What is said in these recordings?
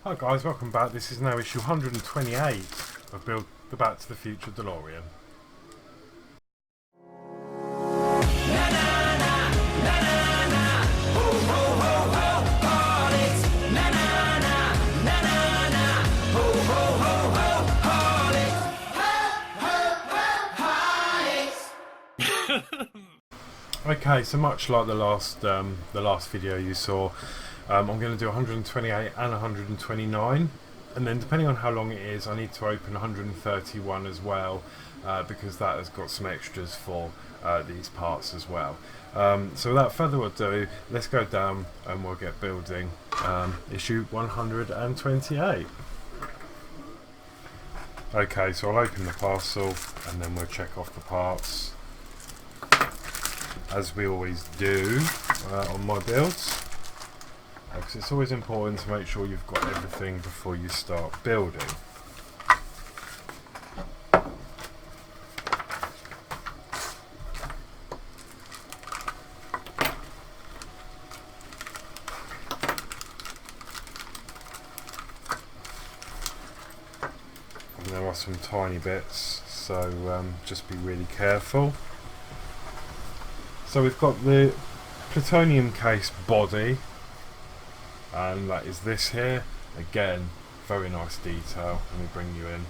Hi guys, welcome back. This is now issue 128 of Build the Back to the Future DeLorean. Okay, so much like the last video you saw, I'm going to do 128 and 129, and then depending on how long it is, I need to open 131 as well, because that has got some extras for these parts as well. So without further ado, let's go down and we'll get building issue 128. Okay, so I'll open the parcel and then we'll check off the parts, as we always do on my builds, because it's always important to make sure you've got everything before you start building. And there are some tiny bits, so just be really careful. So we've got the plutonium case body, and that is this here. Again, very nice detail. Let me bring you in.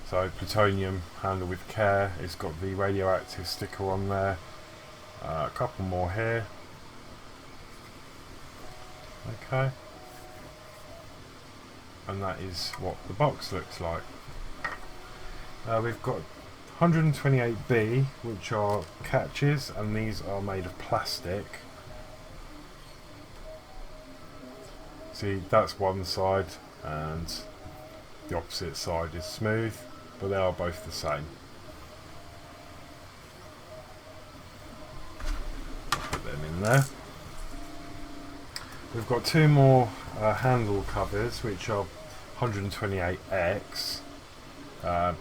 So plutonium, handle with care. It's got the radioactive sticker on there. A couple more here. Okay. And that is what the box looks like. We've got 128B, which are catches, and these are made of plastic. See, that's one side and the opposite side is smooth, but they are both the same. Put them in there. We've got two more handle covers, which are 128X,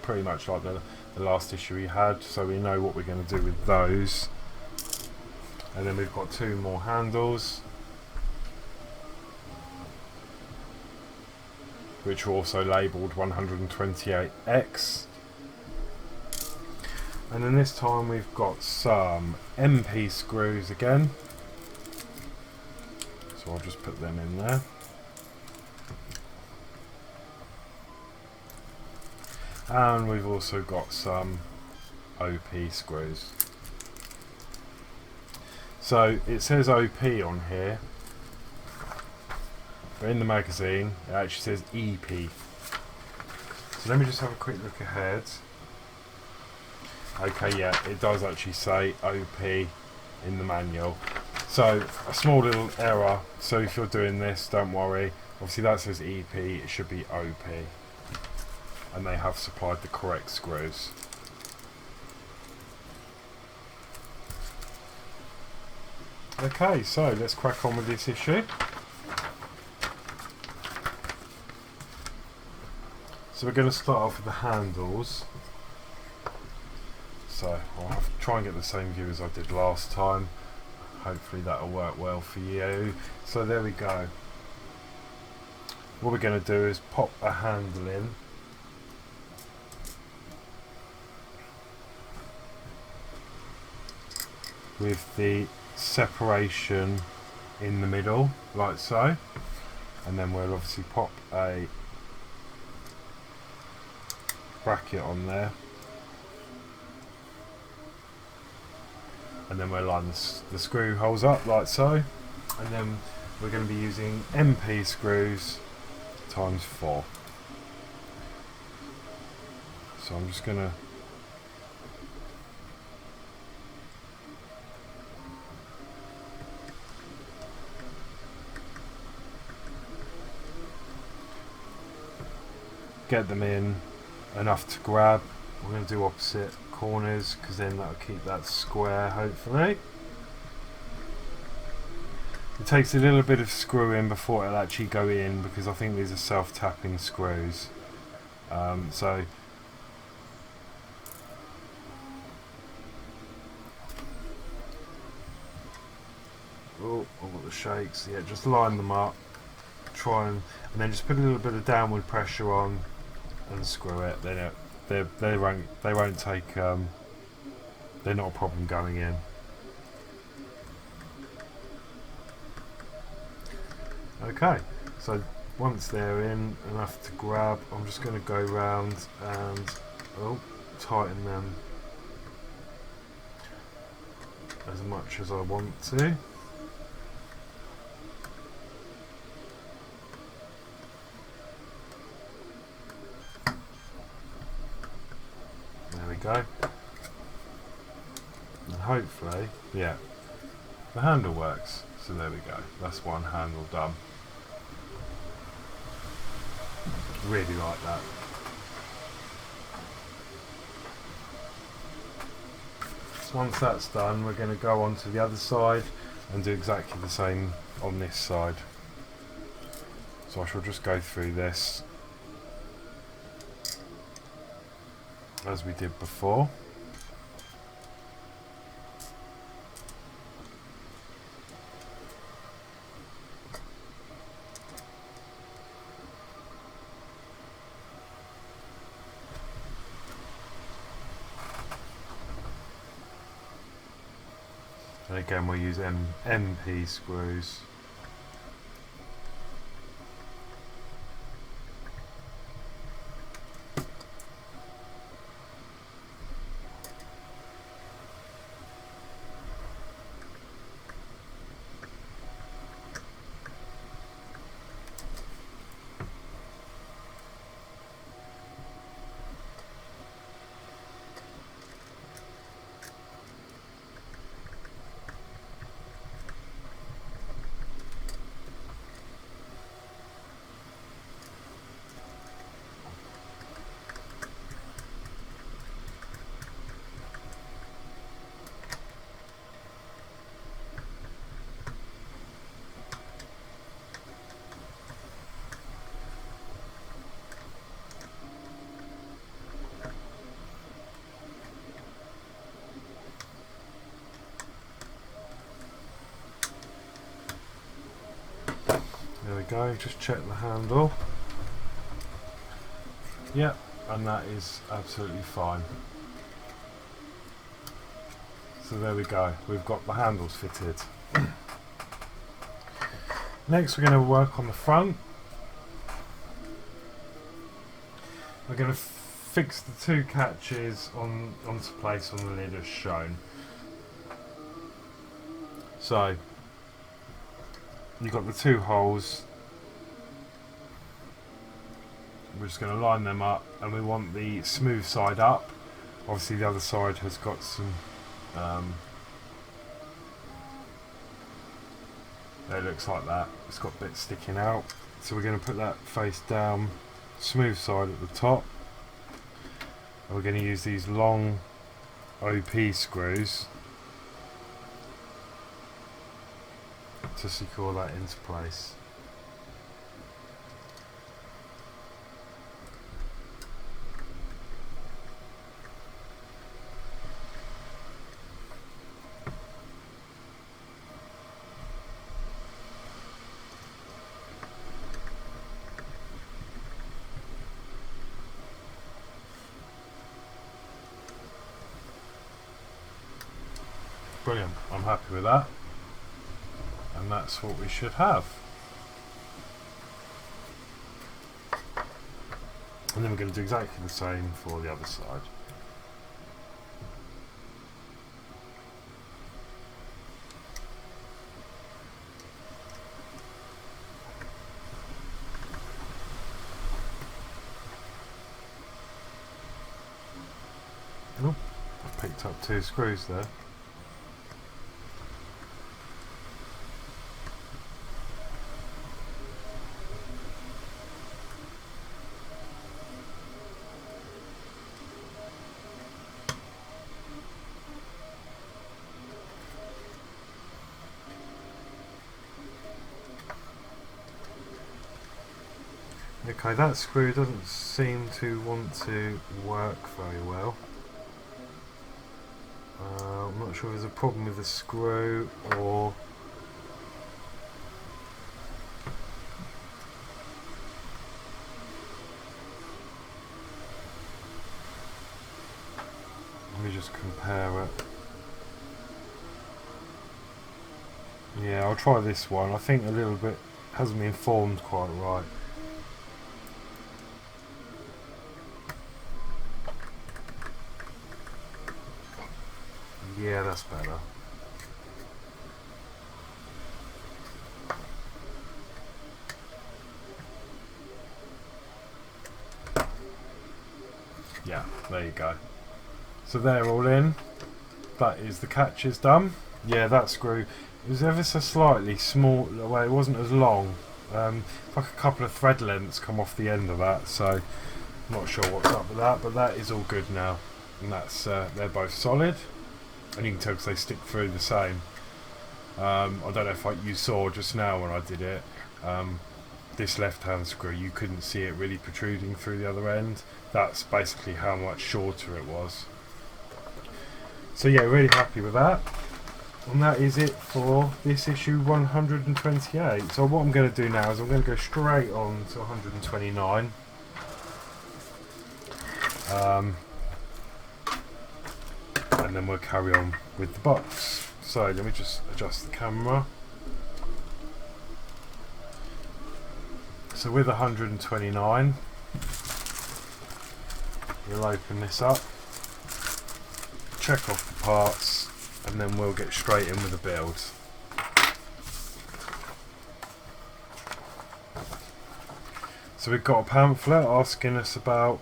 pretty much like the last issue we had, so we know what we're going to do with those. And then we've got two more handles, which are also labelled 128X. And then this time we've got some MP screws again, so I'll just put them in there. And we've also got some OP screws. So it says OP on here, but in the magazine it actually says EP. So let me just have a quick look ahead. Okay, yeah, it does actually say OP in the manual. So a small little error, so if you're doing this, don't worry. Obviously that says EP, it should be OP. And they have supplied the correct screws. Okay, so let's crack on with this issue. So we're going to start off with the handles. So I'll have to try and get the same view as I did last time. Hopefully that'll work well for you. So there we go. What we're going to do is pop a handle in. With the separation in the middle, like so, and then we'll obviously pop a bracket on there, and then we'll line the screw holes up like so, and then we're going to be using MP screws times 4. So I'm just going to get them in enough to grab. We're going to do opposite corners because then that'll keep that square, hopefully. It takes a little bit of screwing before it'll actually go in, because I think these are self-tapping screws. So oh, I've got the shakes. Yeah, just line them up, try and then just put a little bit of downward pressure on and screw it. They won't take. They're not a problem going in. Okay, so once they're in enough to grab, I'm just going to go round and tighten them as much as I want to. There we go. And hopefully, yeah, the handle works. So there we go. That's one handle done. Really like that. So once that's done, we're going to go on to the other side and do exactly the same on this side. So I shall just go through this as we did before. And again, we'll use MP screws. There we go, just check the handle. Yep, and that is absolutely fine. So there we go, we've got the handles fitted. Next we're going to work on the front. We're going to fix the two catches onto place on the lid as shown. So you've got the two holes. We're just going to line them up, and we want the smooth side up. Obviously the other side has got some it looks like that, it's got bits sticking out, so we're going to put that face down, smooth side at the top, and we're going to use these long OP screws to secure that into place. Brilliant, I'm happy with that, and that's what we should have. And then we're going to do exactly the same for the other side. Oh, I've picked up two screws there. Okay, that screw doesn't seem to want to work very well. I'm not sure if there's a problem with the screw or I'll try this one. I think a little bit hasn't been formed quite right. Yeah, that's better. Yeah, there you go. So they're all in. That is the catches done. Yeah, that screw, it was ever so slightly small. Well, it wasn't as long. Like a couple of thread lengths come off the end of that, so I'm not sure what's up with that, but that is all good now. And that's they're both solid, and you can tell because they stick through the same. I don't know if you saw just now when I did it, this left hand screw, you couldn't see it really protruding through the other end. That's basically how much shorter it was. So yeah, really happy with that. And that is it for this issue 128. So what I'm going to do now is I'm going to go straight on to 129. And then we'll carry on with the box. So let me just adjust the camera. So with 129, we'll open this up, check off the parts, and then we'll get straight in with the build. So we've got a pamphlet asking us about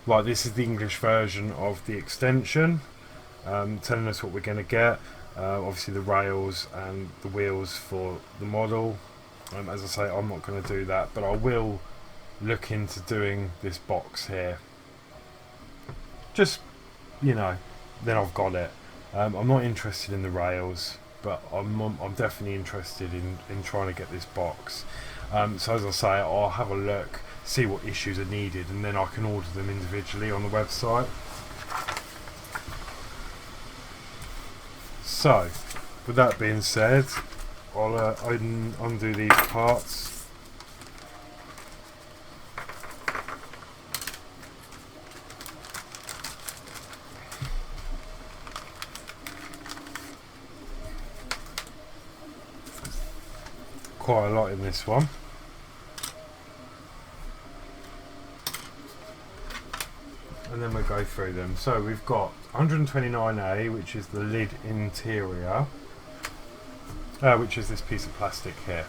right, this is the English version of the extension, telling us what we're going to get. Obviously the rails and the wheels for the model. As I say, I'm not going to do that, but I will look into doing this box here. Just, you know, then I've got it. I'm not interested in the rails, but I'm definitely interested in trying to get this box. So as I say, I'll have a look, see what issues are needed, and then I can order them individually on the website. So, with that being said, I'll undo these parts. Quite a lot in this one. And then we'll go through them. So we've got 129A, which is the lid interior, which is this piece of plastic here.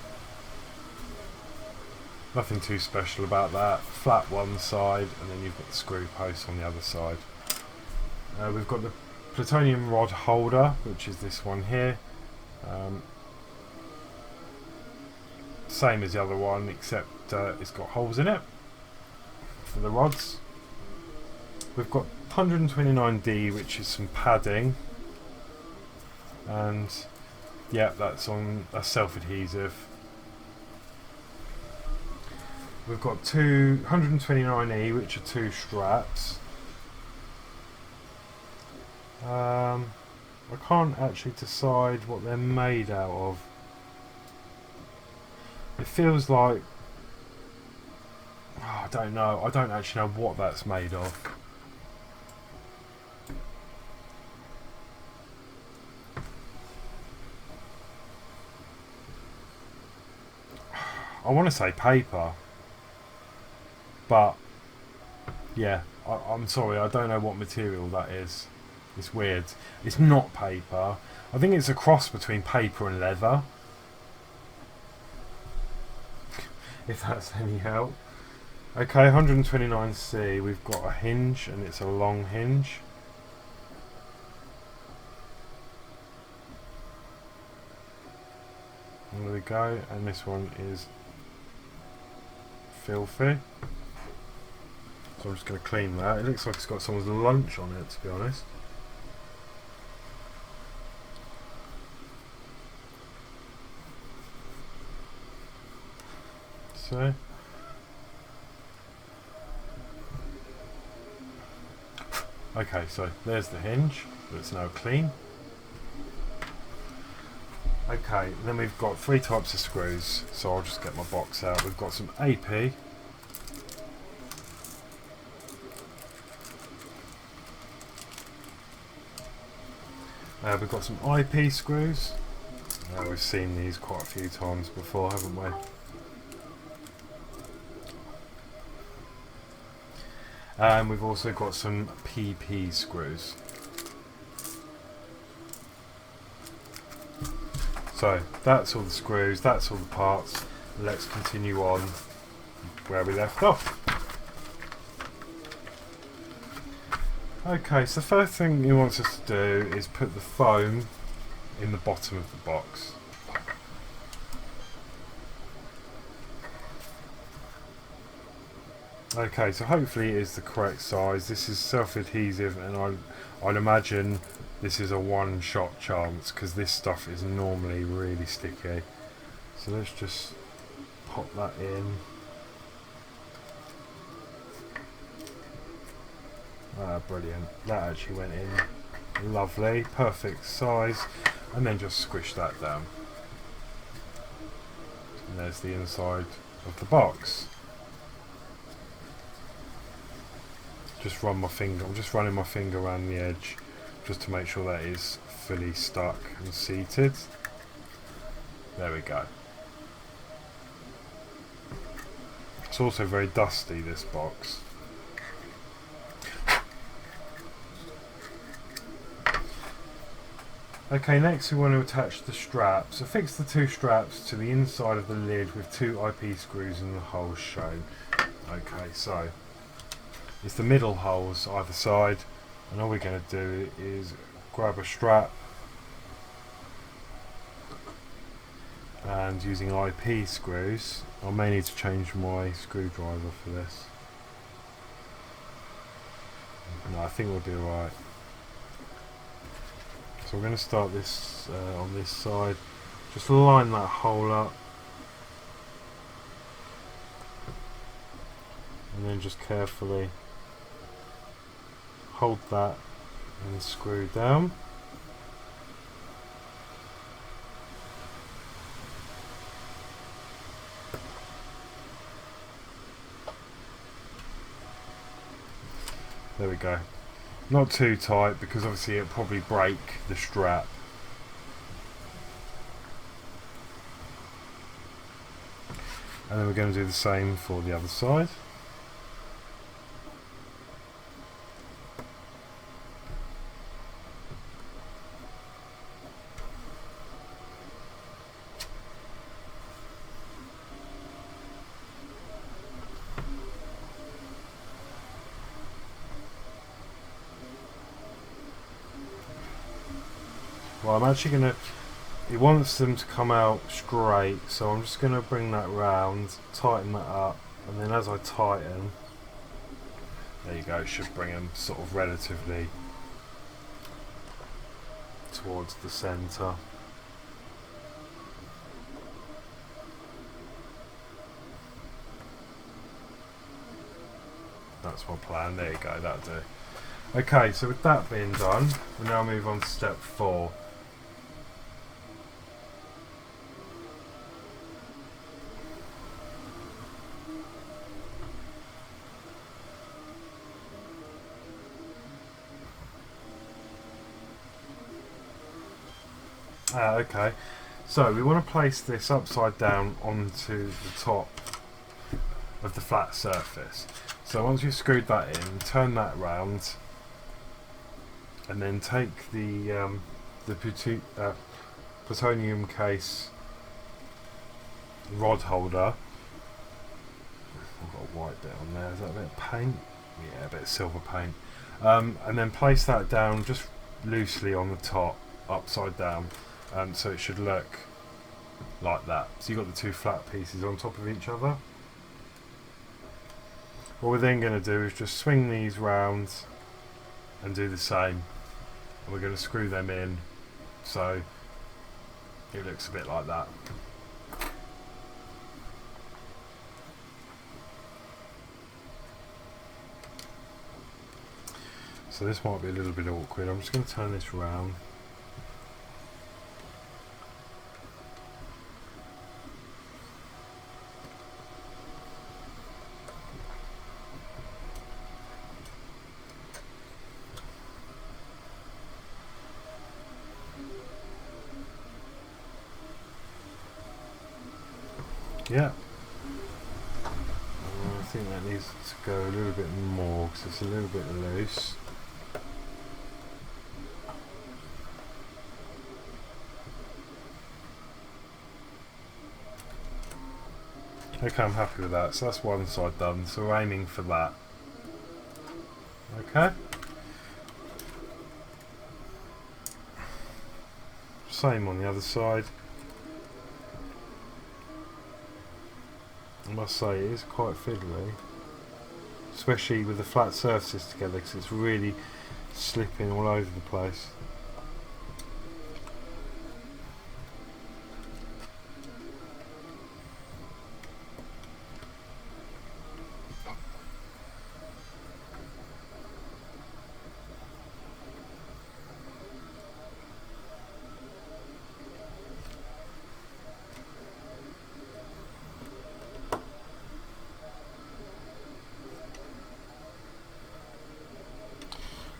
Nothing too special about that. Flat one side, and then you've got the screw post on the other side. We've got the plutonium rod holder, which is this one here. Same as the other one, except it's got holes in it for the rods. We've got 129D, which is some padding, and yeah, that's on a self-adhesive. We've got 129E, which are two straps. I can't actually decide what they're made out of. It feels like, oh, I don't know. I don't actually know what that's made of. I want to say paper, but yeah, I'm sorry, I don't know what material that is. It's weird. It's not paper. I think it's a cross between paper and leather, if that's any help. Okay, 129C, we've got a hinge, and it's a long hinge. And there we go, and this one is filthy. So I'm just going to clean that. It looks like it's got someone's lunch on it, to be honest. So okay, so there's the hinge, that's now clean. Okay, then we've got three types of screws, so I'll just get my box out. We've got some AP, We've got some IP screws. We've seen these quite a few times before, haven't we? And we've also got some PP screws. So that's all the screws, that's all the parts. Let's continue on where we left off. Okay, so the first thing he wants us to do is put the foam in the bottom of the box. Okay, so hopefully it is the correct size. This is self-adhesive, and I'd imagine this is a one-shot chance because this stuff is normally really sticky. So let's just pop that in. Ah, brilliant. That actually went in lovely, perfect size, and then just squish that down. And there's the inside of the box. Just run my finger, I'm just running my finger around the edge just to make sure that is fully stuck and seated. There we go. It's also very dusty, this box. Okay, next we want to attach the straps. So fix the two straps to the inside of the lid with two IP screws in the holes shown. Okay, so it's the middle holes either side, and all we're going to do is grab a strap and using IP screws. I may need to change my screwdriver for this. No, I think we'll do alright. So we're going to start this on this side. Just line that hole up, and then just carefully hold that and screw down. There we go. Not too tight because obviously it'll probably break the strap. And then we're going to do the same for the other side. Well, I'm actually going to, it wants them to come out straight, so I'm just going to bring that round, tighten that up, and then as I tighten, there you go, it should bring them sort of relatively towards the centre. That's my plan, there you go, that'll do. Okay, so with that being done, we'll now move on to step 4. Okay, so we want to place this upside down onto the top of the flat surface. So once you've screwed that in, turn that round, and then take the plutonium case rod holder. I've got a white bit on there. Is that a bit of paint? Yeah, a bit of silver paint. And then place that down just loosely on the top, upside down. So it should look like that. So you've got the two flat pieces on top of each other. What we're then going to do is just swing these round and do the same. And we're going to screw them in so it looks a bit like that. So this might be a little bit awkward. I'm just going to turn this round. Yeah. I think that needs to go a little bit more because it's a little bit loose. Okay, I'm happy with that. So that's one side done. So we're aiming for that. Okay. Same on the other side. I must say it is quite fiddly, especially with the flat surfaces together, because it's really slipping all over the place.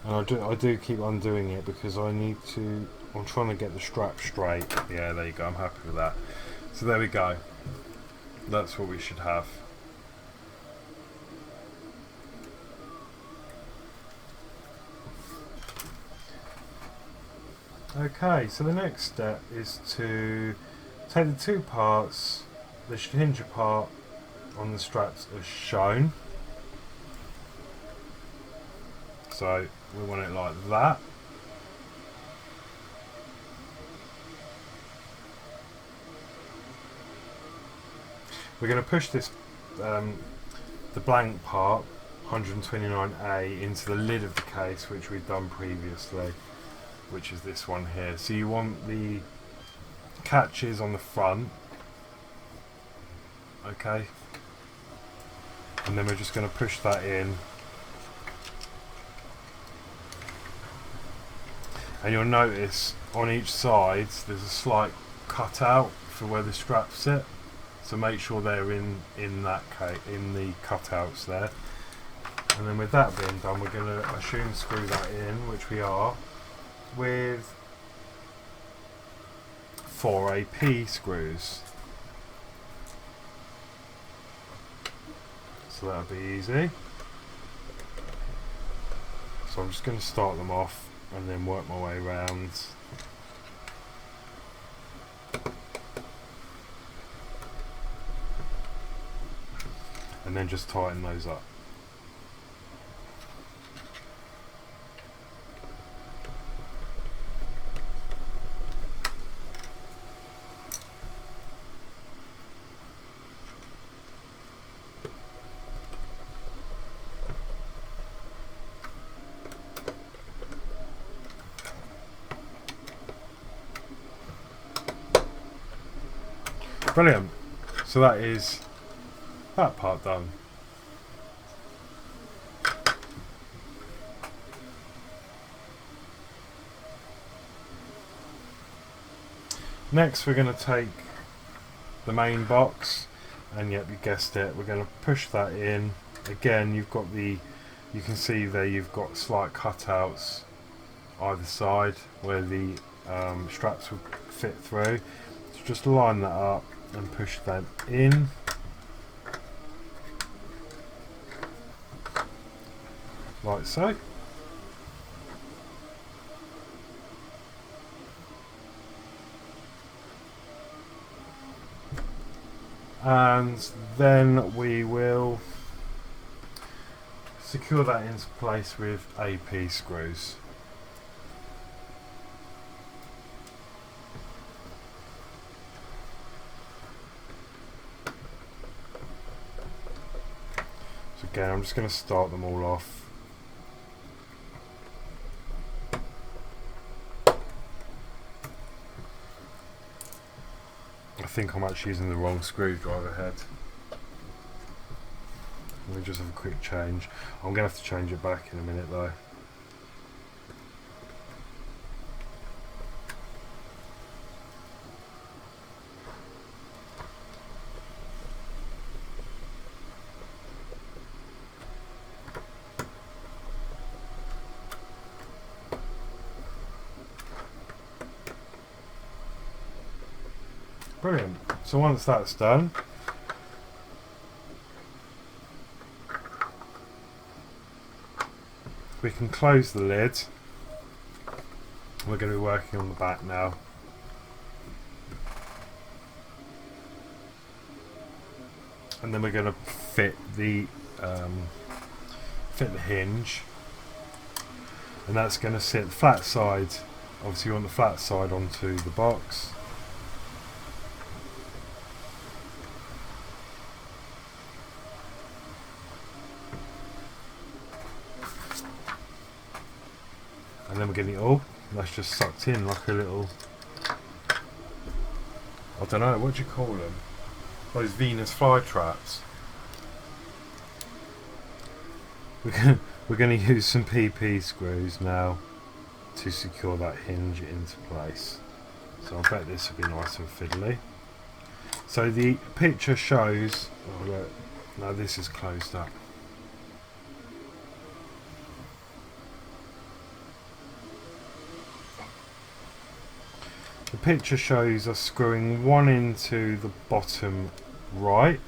And I do keep undoing it because I'm trying to get the strap straight. Yeah, there you go, I'm happy with that. So there we go. That's what we should have. Okay, so the next step is to take the two parts, they should hinge apart on the straps as shown. So we want it like that. We're going to push this, the blank part, 129A, into the lid of the case, which we've done previously, which is this one here. So you want the catches on the front, okay, and then we're just going to push that in. And you'll notice on each side there's a slight cutout for where the straps sit, so make sure they're in the cutouts there. And then with that being done, we're going to assume screw that in, which we are, with 4AP screws. So that'll be easy. So I'm just going to start them off and then work my way around. And then just tighten those up. Brilliant. So that is that part done. Next we're going to take the main box, and yep, you guessed it, we're going to push that in. Again, you can see there you've got slight cutouts either side where the straps will fit through. So just line that up and push that in. Like so. And then we will secure that into place with AP screws. So again, I'm just going to start them all off. I think I'm actually using the wrong screwdriver head. Let me just have a quick change. I'm going to have to change it back in a minute though. Brilliant. So once that's done, we can close the lid. We're going to be working on the back now. And then we're going to fit the hinge, and that's going to sit flat side. Obviously, you want the flat side onto the box. And then we're getting it all. That's just sucked in like a little, I don't know, what do you call them? Those Venus flytraps. We're going to use some PP screws now to secure that hinge into place. So I bet this will be nice and fiddly. So the picture shows, oh look, no, this is closed up. The picture shows us screwing one into the bottom right.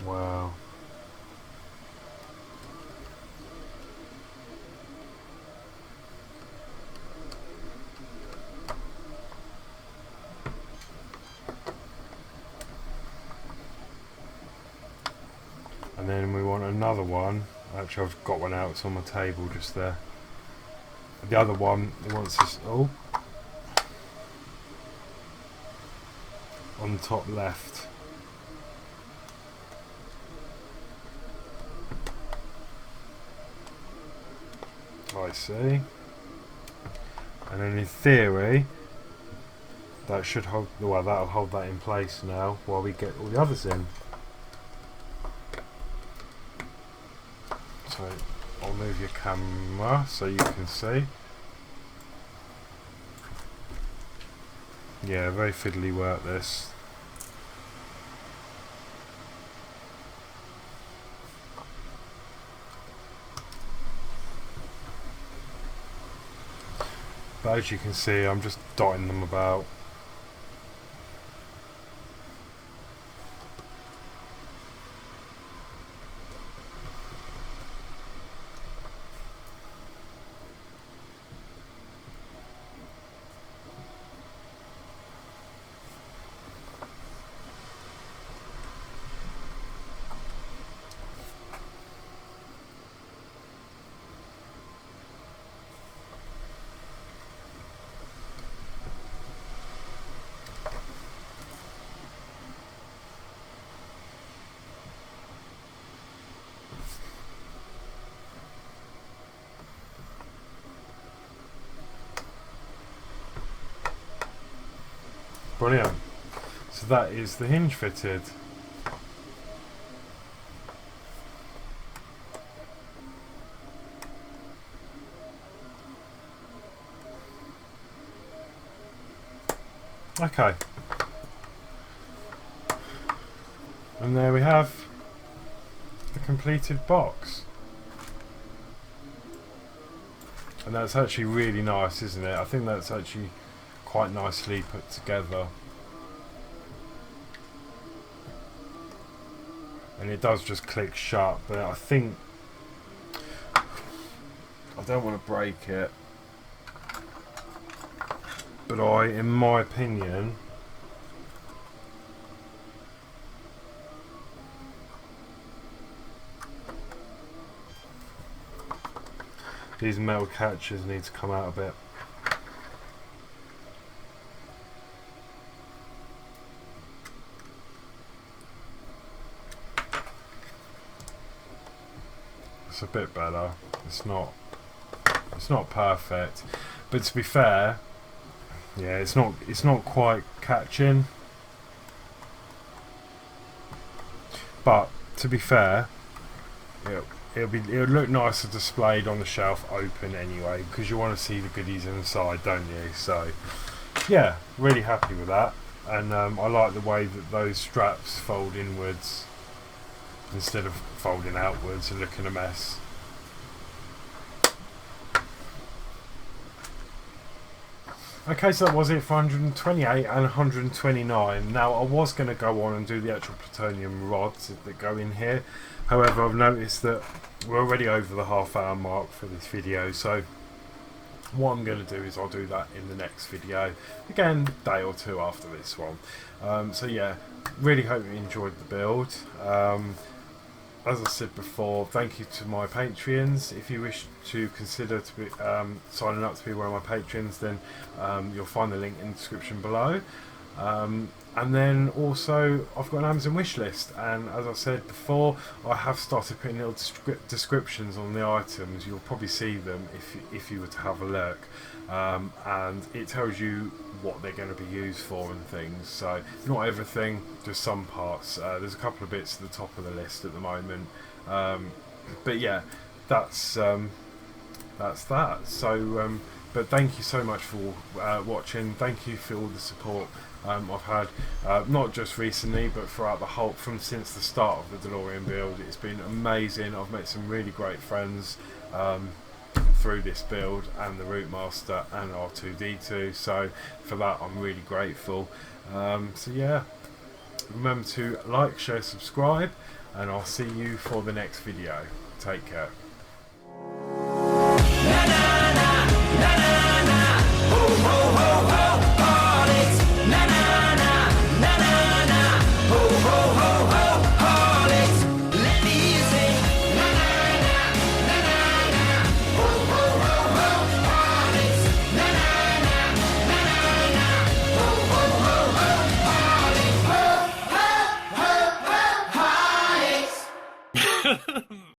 Wow. And then we want another one. Actually, I've got one out, it's on my table just there. The other one, it wants this, oh, on the top left. I see. And then in theory, that should hold, well, that'll hold that in place now while we get all the others in. So I'll move your camera so you can see. Yeah, very fiddly work this. But as you can see, I'm just dotting them about. Brilliant. So that is the hinge fitted. Okay. And there we have the completed box. And that's actually really nice, isn't it? I think that's actually quite nicely put together, and it does just click shut, but I think I don't want to break it, but in my opinion, these metal catches need to come out a bit. It's a bit better. It's not perfect, but to be fair, yeah, it's not quite catching. But to be fair, it'll look nicer displayed on the shelf open anyway, because you want to see the goodies inside, don't you? So yeah, really happy with that, and I like the way that those straps fold inwards instead of folding outwards and looking a mess. Okay, so that was it for 128 and 129. Now, I was going to go on and do the actual plutonium rods that go in here. However, I've noticed that we're already over the half-hour mark for this video, so what I'm going to do is I'll do that in the next video, again, a day or two after this one. So yeah, really hope you enjoyed the build. As I said before, thank you to my Patreons. If you wish to consider to be, signing up to be one of my patrons, then you'll find the link in the description below. And then also, I've got an Amazon wish list, and as I said before, I have started putting little descriptions on the items. You'll probably see them if you were to have a look, and it tells you what they're going to be used for and things. So not everything, just some parts. There's a couple of bits at the top of the list at the moment, but yeah, that's that. So but thank you so much for watching. Thank you for all the support I've had, not just recently but throughout the whole, since the start of the DeLorean build. It's been amazing. I've met some really great friends through this build, and the Route Master and R2D2, so for that I'm really grateful. So yeah, remember to like, share, subscribe, and I'll see you for the next video. Take care.